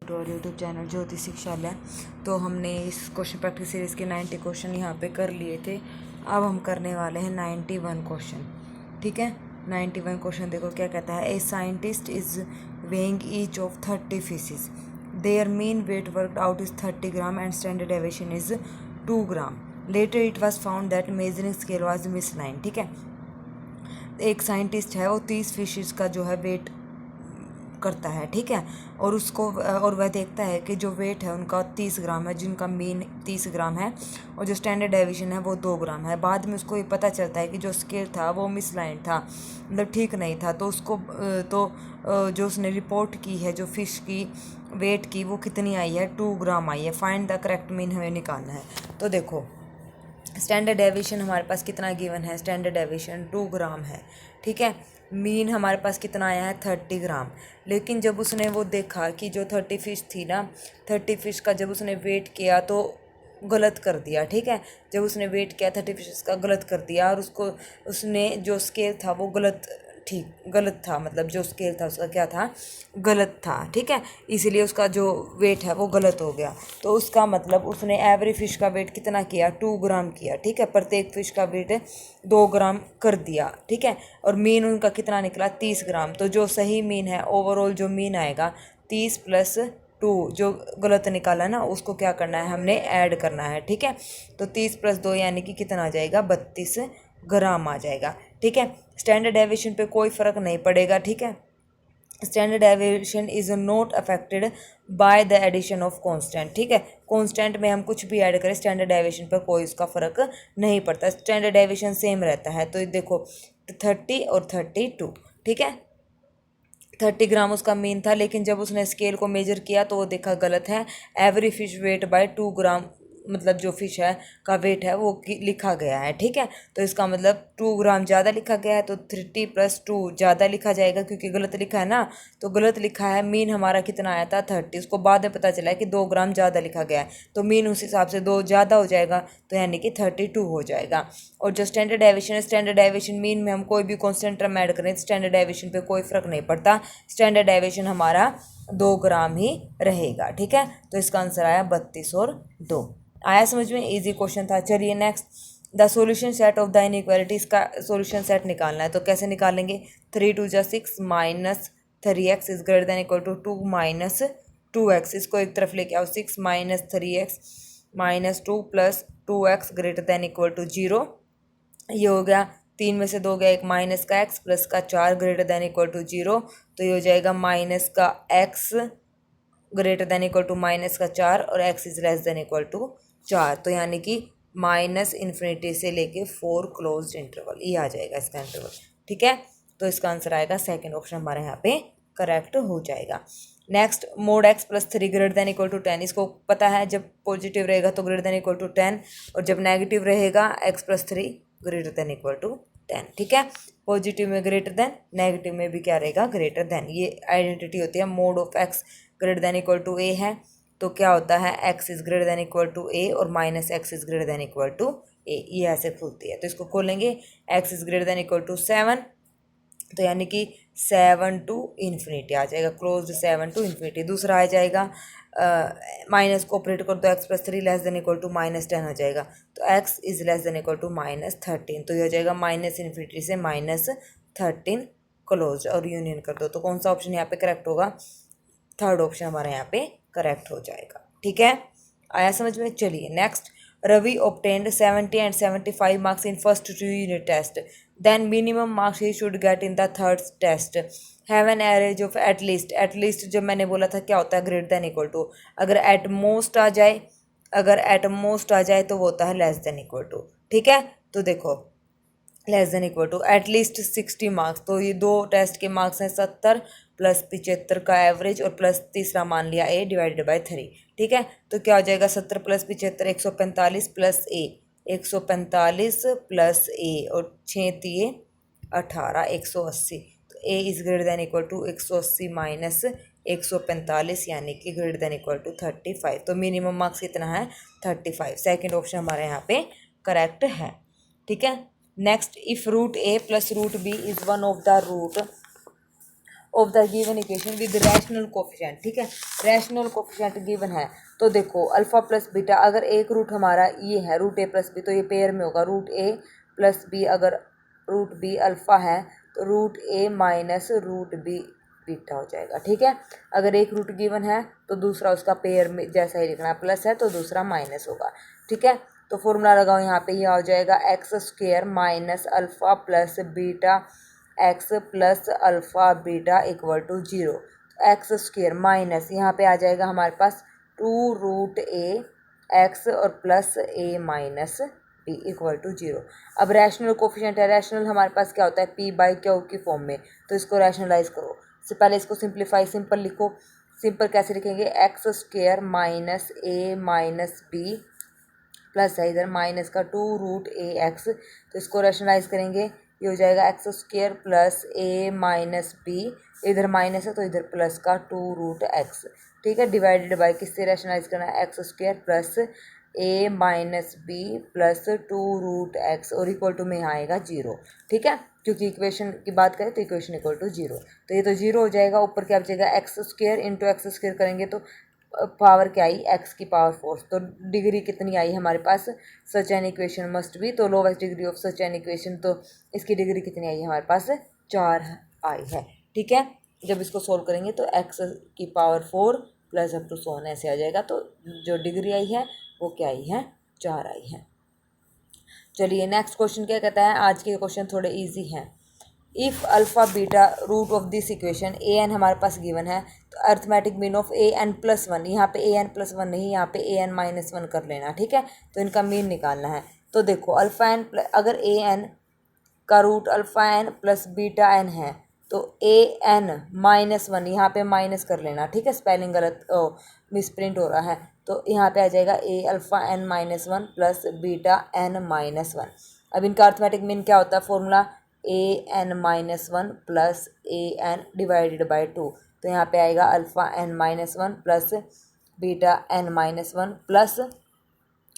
To और YouTube channel ज्योति शिक्षालय। तो हमने इस क्वेश्चन प्रैक्टिस सीरीज़ के 90 क्वेश्चन यहाँ पे कर लिए थे। अब हम करने वाले हैं 91 क्वेश्चन। ठीक है, 91 क्वेश्चन देखो क्या कहता है। A scientist is weighing each of 30 fishes, there mean weight worked out is 30 gram and standard deviation is 2 gram. Later it was found that measuring scale was misaligned. ठीक है, एक साइंटिस्ट है, वो 30 फिशेज का जो है वेट करता है। ठीक है, और उसको और वह देखता है कि जो वेट है उनका 30 ग्राम है, जिनका मीन 30 ग्राम है, और जो स्टैंडर्ड डेविएशन है वो 2 ग्राम है। बाद में उसको ये पता चलता है कि जो स्केल था वो मिसलाइन था, मतलब ठीक नहीं था। तो उसको जो उसने रिपोर्ट की है जो फिश की वेट की, वो कितनी आई है, 2 ग्राम आई है। फाइंड द करेक्ट मीन हमें निकालना है। तो देखो, स्टैंडर्ड डेविएशन हमारे पास कितना गिवन है, स्टैंडर्ड डेविएशन 2 ग्राम है। ठीक है, मीन हमारे पास कितना आया है, 30 ग्राम। लेकिन जब उसने वो देखा कि जो 30 फिश थी ना, 30 फिश का जब उसने वेट किया तो गलत कर दिया। ठीक है, जब उसने वेट किया 30 फिश का गलत कर दिया, और उसने जो स्केल था वो गलत था, मतलब जो स्केल था उसका क्या था, गलत था। ठीक है, इसीलिए उसका जो वेट है वो गलत हो गया। तो उसका मतलब उसने एवरी फिश का वेट कितना किया, 2 ग्राम किया। ठीक है, प्रत्येक फिश का वेट 2 ग्राम कर दिया। ठीक है, और मीन उनका कितना निकला, 30 ग्राम। तो जो सही मीन है, ओवरऑल जो मीन आएगा 30 + 2, जो गलत निकाला ना उसको क्या करना है, हमने ऐड करना है। ठीक है, तो 30 + 2 यानी कि कितना आ जाएगा, 32 ग्राम आ जाएगा। ठीक है, स्टैंडर्ड डेविएशन पे कोई फ़र्क नहीं पड़ेगा। ठीक है, standard deviation is not affected by the addition of constant. ठीक है, कांस्टेंट में हम कुछ भी ऐड करें, स्टैंडर्ड डेविएशन पर कोई उसका फ़र्क नहीं पड़ता, स्टैंडर्ड डेविएशन सेम रहता है। तो देखो 30 और 32। ठीक है, 30 ग्राम उसका मीन था, लेकिन जब उसने स्केल को मेजर किया तो वो देखा गलत है। एवरी फिश वेट बाय 2 ग्राम, मतलब जो फिश है का वेट है वो लिखा गया है। ठीक है, तो इसका मतलब 2 ग्राम ज़्यादा लिखा गया है, तो 30 + 2 ज़्यादा लिखा जाएगा, क्योंकि गलत लिखा है ना। तो गलत लिखा है, मीन हमारा कितना आया था, 30। उसको बाद में पता चला है कि 2 ग्राम ज़्यादा लिखा गया है, तो मीन उस हिसाब से 2 ज़्यादा हो जाएगा, तो यानी कि 32 हो जाएगा। और जो स्टैंडर्ड डेविएशन है, स्टैंडर्ड डेविएशन मीन में हम कोई भी कॉन्स्टेंट टर्म ऐड करें, स्टैंडर्ड डेविएशन पे कोई फ़र्क नहीं पड़ता, स्टैंडर्ड डेविएशन हमारा 2 ग्राम ही रहेगा। ठीक है, तो इसका आंसर आया 32 और 2। आया समझ में, इजी क्वेश्चन था। चलिए next, the solution set of the inequalities का सॉल्यूशन सेट निकालना है। तो कैसे निकालेंगे, 3 × 2 = 6 - 3x is greater than equal to 2 - 2x। इसको एक तरफ लेके आओ, 6 - 3x - 2 + 2x greater than equal to 0। ये हो गया, 3 में से 2 गया, एक माइनस का x प्लस का 4 ग्रेटर देन इक्वल टू 0। तो ये हो जाएगा माइनस का x greater than equal to minus का 4 और x is less than equal to 4। तो यानी कि -∞ से लेके 4 क्लोज्ड इंटरवल, ये आ जाएगा इसका इंटरवल। ठीक है, तो इसका आंसर आएगा सेकंड ऑप्शन हमारे यहाँ पे करेक्ट हो जाएगा। Next, mod x + 3 greater than equal to 10। इसको पता है, जब पॉजिटिव रहेगा तो ग्रेटर देन इक्वल टू 10, और जब नेगेटिव रहेगा x + 3 greater than equal to 10। ठीक है, पॉजिटिव में ग्रेटर देन, नेगेटिव में भी क्या रहेगा, ग्रेटर देन। ये आइडेंटिटी होती है। mod of x greater than equal to a है, तो क्या होता है, x is greater than equal to a और -x is greater than equal to a, ये ऐसे खुलती है। तो इसको खोलेंगे, x is greater than equal to 7, तो यानी कि 7 to ∞ आ जाएगा, क्लोज 7 to ∞। दूसरा आ जाएगा, माइनस को ऑपरेट कर दो, x + 3 less than equal to -10 हो जाएगा, तो x is less than equal to -13। तो ये हो जाएगा -∞ से -13 क्लोज, और यूनियन कर दो। तो कौन सा ऑप्शन यहाँ पे करेक्ट होगा, थर्ड ऑप्शन हमारे यहाँ पे करेक्ट हो जाएगा। ठीक है, आया समझ में। चलिए next, Ravi obtained 70 and 75 marks in first 2 unit test, then minimum marks he should get in the third test, have an average of at least जब मैंने बोला था क्या होता है, ग्रेटर देन इक्वल टू। अगर एट मोस्ट आ जाए तो वो होता है लेस देन इक्वल टू। ठीक है, तो देखो less than equal to at least 60 marks, तो ये 2 टेस्ट के मार्क्स हैं 70 + 75 का एवरेज, और प्लस तीसरा मान लिया a डिवाइडेड बाय 3। ठीक है, तो क्या हो जाएगा, 70 + 75 145 + a, 145 + a, और 6 × 18 180। तो a is greater than equal to 180 - 145, यानी कि ग्रेटर देन इक्वल टू 35। तो मिनिमम मार्क्स कितना है, 35। सेकेंड ऑप्शन हमारे यहाँ पे करेक्ट है। ठीक है, next, if √a + √b is one of the root of the given equation with rational coefficient, ठीक है, रैशनल कोफिशिएंट गिवन है। तो देखो अल्फा प्लस बीटा, अगर एक रूट हमारा ये है रूट ए प्लस बी, तो ये पेयर में होगा रूट ए प्लस बी, अगर रूट बी अल्फा है तो रूट ए माइनस रूट बी बीटा हो जाएगा, ठीक है। अगर एक रूट गिवन है तो दूसरा उसका पेयर में जैसा ही लिखना है, प्लस है तो दूसरा माइनस होगा, ठीक है। तो फॉर्मूला लगाओ यहाँ पे, ये आ जाएगा x square minus alpha plus beta x plus alpha beta equal to 0। X square minus यहाँ पे आ जाएगा हमारे पास 2 रूट ए एक्स और plus a minus b equal to 0। अब रैशनल कोफिशिएंट है, रैशनल हमारे पास क्या होता है पी बाई क्यू की फॉर्म में, तो इसको रैशनलाइज करो। से पहले इसको सिंप्लीफाई, सिंपल लिखो। सिंपल कैसे लिखेंगे, एक्स स्क्वेयर माइनस ए माइनस बी प्लस है इधर माइनस का 2 रूट ए एक्स, तो इसको रैशनलाइज करेंगे, ये हो जाएगा x square plus a minus B, इधर माइनस है तो इधर प्लस का 2 रूट एक्स, ठीक है, डिवाइडेड बाय किससे रैशनलाइज करना है, x square plus a minus b plus 2 root x और इक्वल टू में यहाँ आएगा 0, ठीक है, क्योंकि इक्वेशन की बात करें तो इक्वेशन इक्वल टू 0, तो ये तो 0 हो जाएगा। ऊपर क्या बचेगा, x square into x square करेंगे तो पावर क्या आई, एक्स की पावर 4, तो डिग्री कितनी आई हमारे पास, such an equation must be, तो lowest degree of such an equation, तो इसकी डिग्री कितनी आई हमारे पास 4 आई है, ठीक है। जब इसको सोल्व करेंगे तो एक्स की पावर 4 प्लस अप टू सोन ऐसे आ जाएगा, तो जो डिग्री आई है वो क्या आई है, 4 आई है। चलिए नेक्स्ट क्वेश्चन क्या कहता है, आज के क्वेश्चन थोड़े इजी हैं। If alpha beta root of this equation a n हमारे पास गिवन है, तो arithmetic mean of a n plus one, यहाँ पे ए एन प्लस वन नहीं, यहाँ पे ए एन माइनस वन कर लेना, ठीक है, तो इनका मीन निकालना है। तो देखो अल्फ़ा एन अगर ए एन का root alpha n plus beta n है तो ए एन माइनस वन, यहाँ पे माइनस कर लेना, ठीक है, स्पेलिंग गलत मिसप्रिंट हो रहा है, तो यहाँ पे आ जाएगा a alpha n minus one plus beta n minus one. अब इनका अर्थमेटिक मीन क्या होता है, formula a n minus one plus a n divided by 2, तो यहाँ पे आएगा alpha n minus one plus beta n minus one plus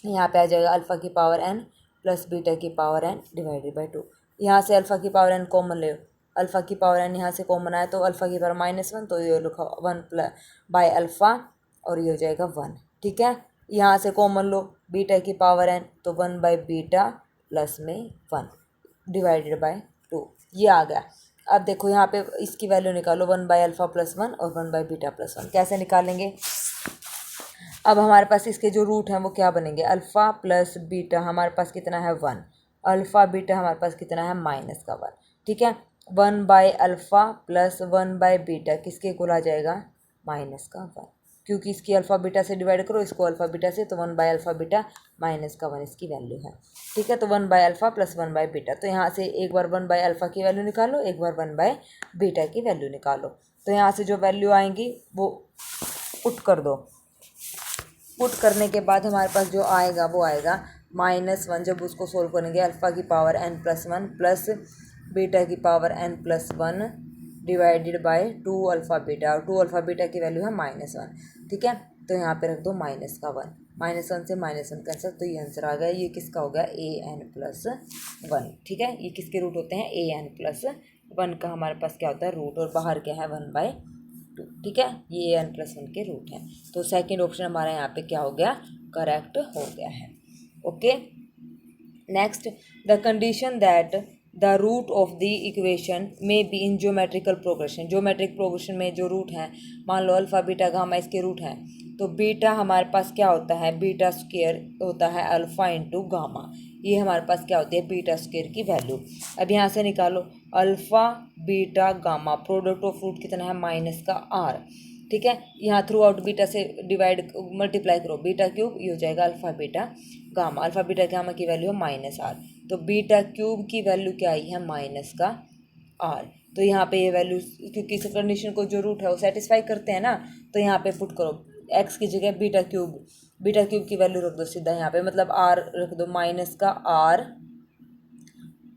यहाँ पे आ जाएगा अल्फ़ा की पावर एन प्लस बीटा की पावर एन डिवाइडेड बाई 2। यहाँ से अल्फ़ा की पावर एन कॉमन ले, अल्फ़ा की पावर एन यहाँ से कॉमन आया तो अल्फ़ा की पावर माइनस वन, तो ये लिखा 1 प्लस बाई अल्फ़ा और ये हो जाएगा 1, ठीक है। यहाँ से कॉमन लो बीटा की पावर एन, तो 1 बाई बीटा प्लस में 1 डिवाइडेड बाई 2, ये आ गया। अब देखो यहाँ पे इसकी वैल्यू निकालो, 1 बाई अल्फ़ा प्लस 1 और 1 बाई बीटा प्लस 1, कैसे निकालेंगे। अब हमारे पास इसके जो रूट हैं वो क्या बनेंगे, अल्फ़ा प्लस बीटा हमारे पास कितना है 1, अल्फ़ा बीटा हमारे पास कितना है माइनस का 1, ठीक है। 1 by alpha plus 1 by beta किसके इक्वल आ जाएगा, माइनस का 1, क्योंकि इसकी अल्फ़ा बीटा से डिवाइड करो, इसको अल्फ़ा बीटा से, तो 1 बाई अल्फ़ा बीटा माइनस का 1 इसकी वैल्यू है, ठीक है। तो 1 by alpha plus 1 by beta, तो यहाँ से एक बार 1 बाई अल्फ़ा की वैल्यू निकालो, एक बार 1 बाई बीटा की वैल्यू निकालो, तो यहाँ से जो वैल्यू आएंगी वो पुट कर दो। पुट करने के बाद हमारे पास जो आएगा वो आएगा -1, जब उसको सोल्व करेंगे अल्फ़ा की power n plus 1 plus beta की power n plus 1 divided by 2 alpha beta, और 2 अल्फ़ा बीटा की वैल्यू है -1, ठीक है। तो यहाँ पे रख दो माइनस का 1, -1 से -1 कैंसिल, तो ये आंसर आ गया, ये किसका हो गया ए एन प्लस 1, ठीक है। ये किसके रूट होते हैं, ए एन प्लस 1 का हमारे पास क्या होता है रूट, और बाहर क्या है 1 बाई 2, ठीक है, ये n प्लस 1 के रूट हैं। तो सेकंड ऑप्शन हमारा यहाँ पे क्या हो गया, करेक्ट हो गया है। Okay, next, the condition that the root of the equation में be in geometrical progression, geometric progression में जो रूट हैं, मान लो अल्फ़ा बीटा गामा इसके रूट हैं, तो बीटा हमारे पास क्या होता है, बीटा स्क्वायर होता है अल्फ़ा इंटू गामा, ये हमारे पास क्या होती है बीटा स्क्वायर की वैल्यू। अब यहाँ से निकालो alpha beta gamma, product of root कितना है माइनस का r, ठीक है। यहाँ थ्रू आउट बीटा से डिवाइड मल्टीप्लाई करो, बीटा क्यूब, ये हो जाएगा alpha beta gamma, alpha beta gamma की वैल्यू है -r, तो बीटा क्यूब की वैल्यू क्या आई है माइनस का r, तो यहाँ पे ये वैल्यू क्योंकि इस कंडीशन को जो रूट है वो सेटिस्फाई करते हैं ना, तो यहाँ पे पुट करो x की जगह बीटा क्यूब की वैल्यू रख दो सीधा यहाँ पे, मतलब r रख दो माइनस का r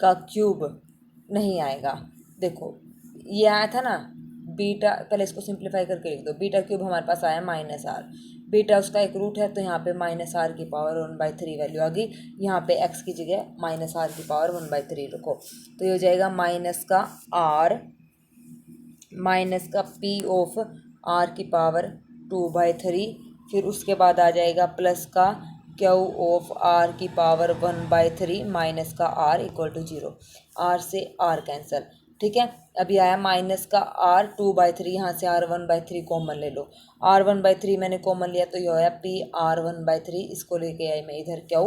का क्यूब नहीं आएगा, देखो ये आया था ना बीटा, पहले इसको सिंप्लीफाई करके लिख दो, बीटा क्यूब हमारे पास आया -r, बीटा उसका एक रूट है, तो यहाँ पे -r की पावर 1/3 वैल्यू आ गई, यहाँ पे x की जगह -r की पावर 1/3 रखो, तो ये हो जाएगा माइनस का r माइनस का p ऑफ r की पावर 2/3, फिर उसके बाद आ जाएगा प्लस का q ऑफ r की पावर 1/3 माइनस का r इक्वल टू 0, r से r कैंसिल। ठीक है, अभी आया माइनस का r 2/3, यहाँ से r 1/3 कॉमन ले लो, r 1/3 मैंने कॉमन लिया तो ये होया p r 1/3, इसको लेके आई मैं इधर, क्या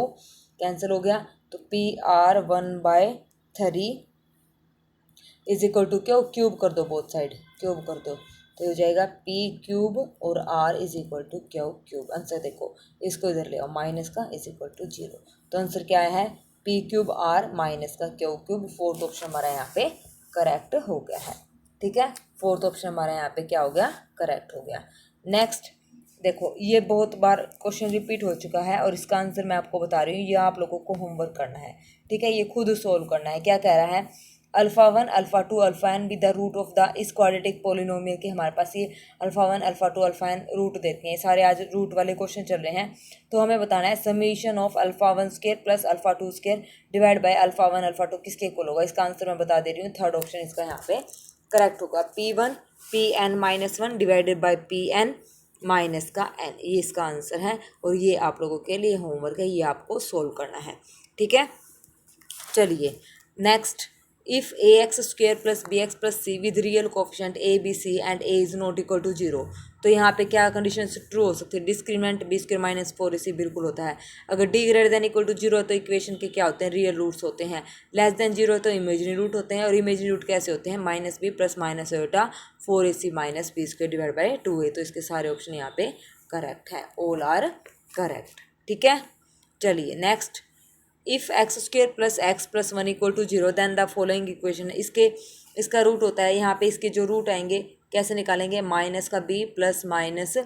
कैंसिल हो गया, तो p r 1/3 is equal to क्यों, क्यूब कर दो बोथ साइड, क्यूब कर दो तो हो जाएगा p क्यूब और r is equal to q cube. Answer देखो, इसको इधर ले आओ, माइनस का इज इक्वल टू 0, तो आंसर क्या है p क्यूब r माइनस का क्यू क्यूब। फोर्थ ऑप्शन हमारा यहाँ पे करेक्ट हो गया है। ठीक है, फोर्थ ऑप्शन हमारा यहाँ पे क्या हो गया, करेक्ट हो गया। नेक्स्ट देखो, ये बहुत बार क्वेश्चन रिपीट हो चुका है और इसका आंसर मैं आपको बता रही हूँ, ये आप लोगों को होमवर्क करना है। ठीक है, ये खुद सोल्व करना है। क्या कह रहा है, alpha 1 alpha 2 alpha n with the root of the इस क्वाड्रेटिक पोलिनोमियल के, हमारे पास ये alpha 1 alpha 2 alpha n root देते हैं, सारे आज रूट वाले क्वेश्चन चल रहे हैं। तो हमें बताना है summation of alpha 1² plus alpha 2² divide by alpha 1 alpha 2 किसके इक्वल होगा। इसका आंसर मैं बता दे रही हूँ, थर्ड ऑप्शन इसका यहाँ पे करेक्ट होगा, p1 pn-1 divided by pn minus का n, ये इसका आंसर है। और ये आप लोगों के लिए होमवर्क है, ये आपको सोल्व करना है। ठीक है, चलिए next, if ax² plus bx plus c with real coefficient a b c and a is not equal to 0, तो यहाँ पे क्या कंडीशन ट्रू हो सकती है, डिस्क्रिमिनेंट b² माइनस 4ac बिल्कुल होता है। अगर d greater than equal to 0 तो इक्वेशन के क्या होते हैं, रियल रूट्स होते हैं। लेस देन 0 तो इमेजिनरी रूट होते हैं, और इमेजिनरी रूट कैसे होते हैं, -b plus minus iota 4ac minus b² divide by 2a। तो इसके सारे ऑप्शन यहाँ पे करेक्ट है, ऑल आर करेक्ट। ठीक है, चलिए next, if x² plus x plus 1 equal to 0 then the following equation, इसका रूट होता है, यहाँ पे इसके जो रूट आएंगे कैसे निकालेंगे, माइनस का b plus minus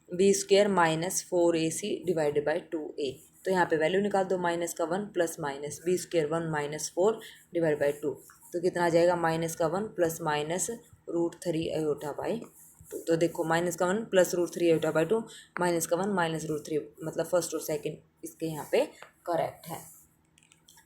b² minus 4ac divided by 2a। तो यहाँ पे वैल्यू निकाल दो, माइनस का 1 plus minus b² 1 minus 4 divide by 2, तो कितना आ जाएगा, माइनस का 1 प्लस माइनस √3 आयोटा बाई 2। तो देखो, माइनस का 1 प्लस √3 आयोटा बाई 2, माइनस का 1 माइनस √3, मतलब फर्स्ट और सेकेंड इसके यहाँ पे करेक्ट है।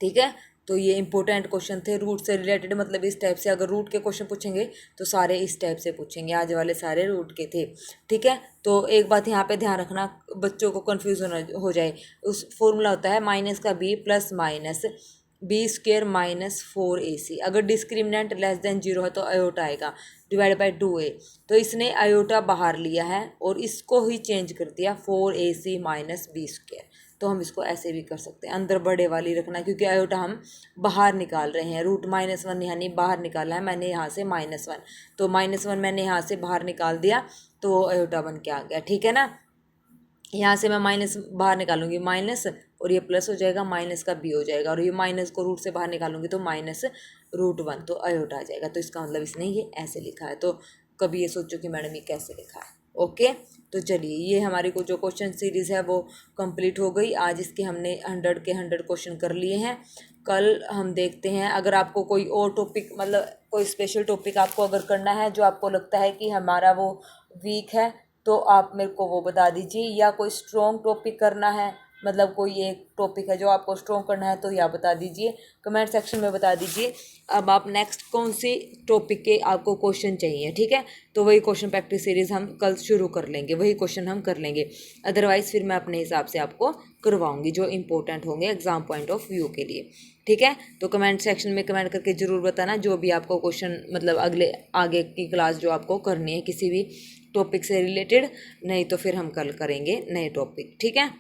ठीक है, तो ये इंपॉर्टेंट क्वेश्चन थे रूट से रिलेटेड, मतलब इस टाइप से अगर रूट के क्वेश्चन पूछेंगे तो सारे इस टाइप से पूछेंगे, आज वाले सारे रूट के थे। ठीक है, तो एक बात यहाँ पे ध्यान रखना, बच्चों को कन्फ्यूजन हो जाए, उस फॉर्मूला होता है माइनस का b plus minus b² minus 4ac। अगर डिस्क्रिमिनेंट लेस देन 0 है तो आयोटा आएगा डिवाइड बाई 2a, तो इसने आयोटा बाहर लिया है और इसको ही चेंज कर दिया 4ac माइनस b²। तो हम इसको ऐसे भी कर सकते हैं, अंदर बड़े वाली रखना, क्योंकि आयोटा हम बाहर निकाल रहे हैं, रूट -1 यानी बाहर निकाला है मैंने यहाँ से -1, तो -1 मैंने यहाँ से बाहर निकाल दिया तो आयोटा बन के आ गया। ठीक है ना, यहाँ से मैं माइनस बाहर निकालूंगी माइनस, और ये प्लस हो जाएगा, माइनस का b हो जाएगा, और ये माइनस को रूट से बाहर निकालूंगी तो -√1, तो आयोटा आ जाएगा। तो इसका मतलब इसने ये ऐसे लिखा है, तो कभी ये सोचो कि मैडम ये कैसे लिखा है। ओके, तो चलिए ये हमारी को जो क्वेश्चन सीरीज़ है वो कंप्लीट हो गई। आज इसके हमने 100 के 100 क्वेश्चन कर लिए हैं। कल हम देखते हैं, अगर आपको कोई और टॉपिक, मतलब कोई स्पेशल टॉपिक आपको अगर करना है जो आपको लगता है कि हमारा वो वीक है, तो आप मेरे को वो बता दीजिए, या कोई स्ट्रॉन्ग टॉपिक करना है, मतलब कोई एक टॉपिक है जो आपको स्ट्रॉन्ग करना है तो या बता दीजिए, कमेंट सेक्शन में बता दीजिए। अब आप नेक्स्ट कौन सी टॉपिक के आपको क्वेश्चन चाहिए, ठीक है, तो वही क्वेश्चन प्रैक्टिस सीरीज़ हम कल शुरू कर लेंगे, वही क्वेश्चन हम कर लेंगे। अदरवाइज़ फिर मैं अपने हिसाब से आपको करवाऊंगी जो इंपॉर्टेंट होंगे एग्जाम पॉइंट ऑफ व्यू के लिए। ठीक है, तो कमेंट सेक्शन में कमेंट करके ज़रूर बताना जो भी आपको क्वेश्चन, मतलब अगले आगे की क्लास जो आपको करनी है किसी भी टॉपिक से रिलेटेड, नहीं तो फिर हम कल करेंगे नए टॉपिक। ठीक है,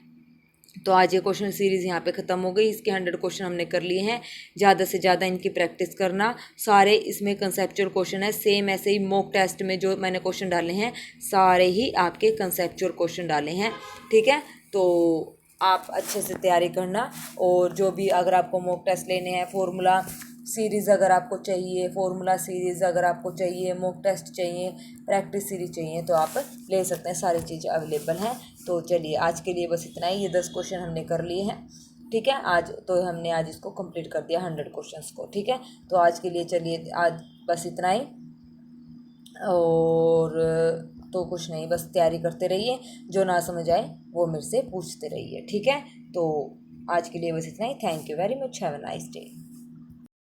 तो आज ये क्वेश्चन सीरीज़ यहाँ पे ख़त्म हो गई। इसके 100 क्वेश्चन हमने कर लिए हैं। ज़्यादा से ज़्यादा इनकी प्रैक्टिस करना। सारे इसमें कंसेप्चुअल क्वेश्चन है, सेम ऐसे ही मॉक टेस्ट में जो मैंने क्वेश्चन डाले हैं सारे ही आपके कंसेप्चुअल क्वेश्चन डाले हैं। ठीक है, तो आप अच्छे से तैयारी करना, और जो भी अगर आपको मॉक टेस्ट लेने हैं, फॉर्मूला सीरीज़ अगर आपको चाहिए, फॉर्मूला सीरीज़ अगर आपको चाहिए, मॉक टेस्ट चाहिए, प्रैक्टिस सीरीज चाहिए, तो आप ले सकते हैं, सारी चीज़ें अवेलेबल हैं। तो चलिए आज के लिए बस इतना ही, ये 10 क्वेश्चन हमने कर लिए हैं। ठीक है, आज तो हमने आज इसको कंप्लीट कर दिया 100 क्वेश्चंस को। ठीक है, तो आज के लिए चलिए आज बस इतना ही, और तो कुछ नहीं, बस तैयारी करते रहिए, जो ना समझ आए वो मेरे से पूछते रहिए। ठीक है, तो आज के लिए बस इतना ही। Thank you very much, have a nice day.